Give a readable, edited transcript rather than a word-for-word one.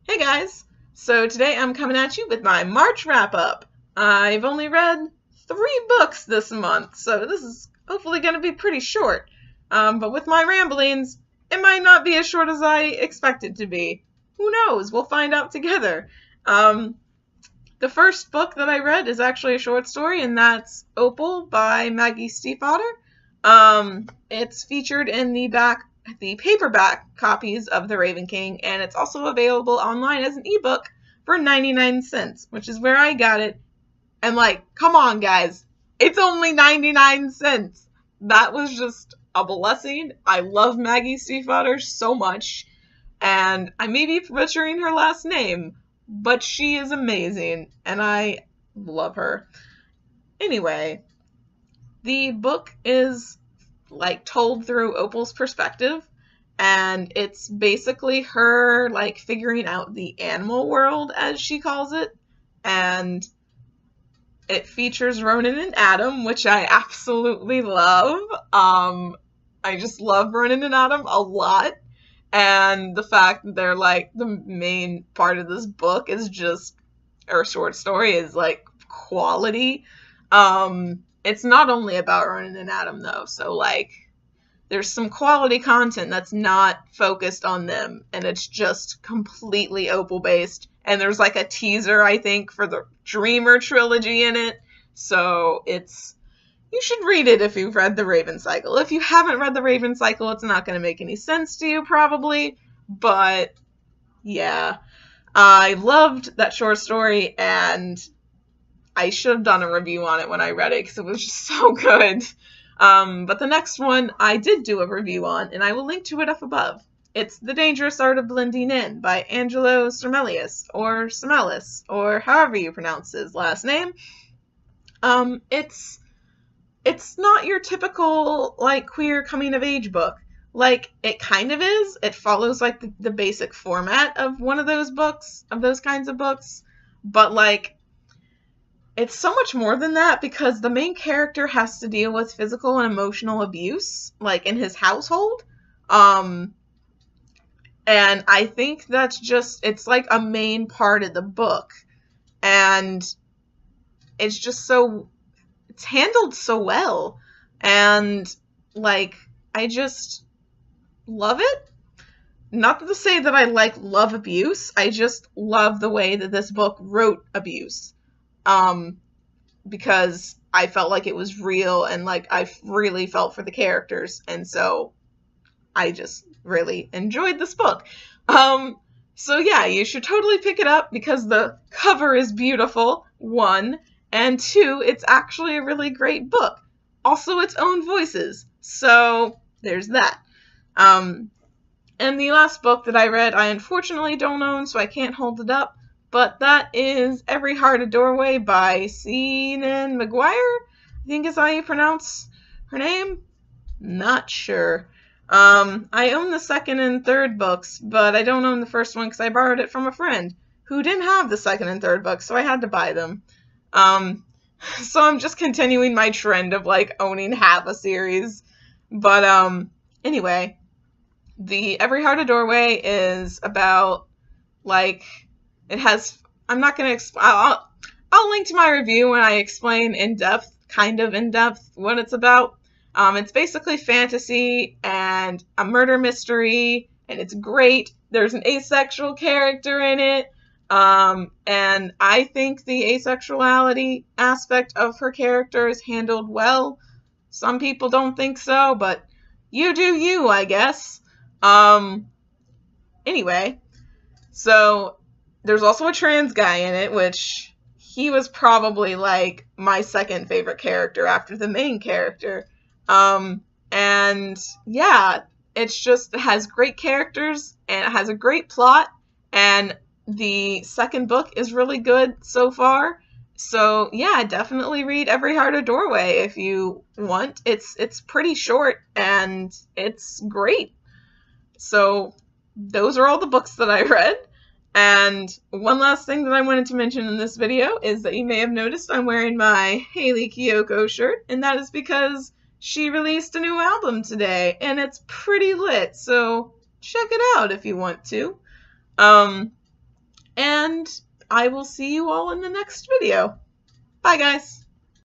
Hey guys! So today I'm coming at you with my March wrap-up. I've only read 3 books this month, so this is hopefully going to be pretty short. But with my ramblings, it might not be as short as I expect it to be. Who knows? We'll find out together. The first book that I read is actually a short story, and that's Opal by Maggie Stiefvater. It's featured in the paperback copies of The Raven King, and it's also available online as an ebook for 99 cents, which is where I got it. And come on guys, it's only 99 cents. That was just a blessing. I love Maggie Stiefvater so much, and I may be butchering her last name, but she is amazing, and I love her. Anyway, the book is told through Opal's perspective, and it's basically her figuring out the animal world, as she calls it, and it features Ronin and Adam, which I absolutely love. I just love Ronin and Adam a lot, and the fact that they're the main part of this book is just, or short story, is quality. It's not only about Ronin and Adam though, so there's some quality content that's not focused on them, and it's just completely Opal based. And there's a teaser, I think, for the Dreamer trilogy in it, so you should read it if you've read The Raven Cycle. If you haven't read The Raven Cycle, it's not going to make any sense to you probably, but yeah. I loved that short story, and I should have done a review on it when I read it because it was just so good. But the next one I did do a review on, and I will link to it up above. It's The Dangerous Art of Blending In by Angelo Sermelius, or Semelis, or however you pronounce his last name. It's not your typical queer coming of age book. It kind of is. It follows the basic format of one of those books, of those kinds of books, but it's so much more than that, because the main character has to deal with physical and emotional abuse, in his household. And I think that's just, it's a main part of the book. And it's just it's handled so well. And, I just love it. Not to say that I love abuse, I just love the way that this book wrote abuse. Because I felt like it was real, and I really felt for the characters, and so I just really enjoyed this book. So yeah, you should totally pick it up because the cover is beautiful, 1, and 2, it's actually a really great book. Also its own voices, so there's that. And the last book that I read, I unfortunately don't own, so I can't hold it up. But that is Every Heart a Doorway by Seanan McGuire, I think is how you pronounce her name. Not sure. I own the second and third books, but I don't own the first one because I borrowed it from a friend who didn't have the second and third books, so I had to buy them. So I'm just continuing my trend of owning half a series. But anyway, the Every Heart a Doorway is about it has, I'm not going to, I'll link to my review when I explain kind of in depth what it's about. It's basically fantasy and a murder mystery, and it's great. There's an asexual character in it, and I think the asexuality aspect of her character is handled well. Some people don't think so, but you do you, I guess. Anyway, so there's also a trans guy in it, which he was probably my second favorite character after the main character. And yeah, it has great characters, and it has a great plot, and the second book is really good so far. So yeah, definitely read Every Heart a Doorway if you want. It's pretty short, and it's great. So those are all the books that I read. And one last thing that I wanted to mention in this video is that you may have noticed I'm wearing my Hayley Kiyoko shirt, and that is because she released a new album today, and it's pretty lit, so check it out if you want to. and I will see you all in the next video. Bye, guys.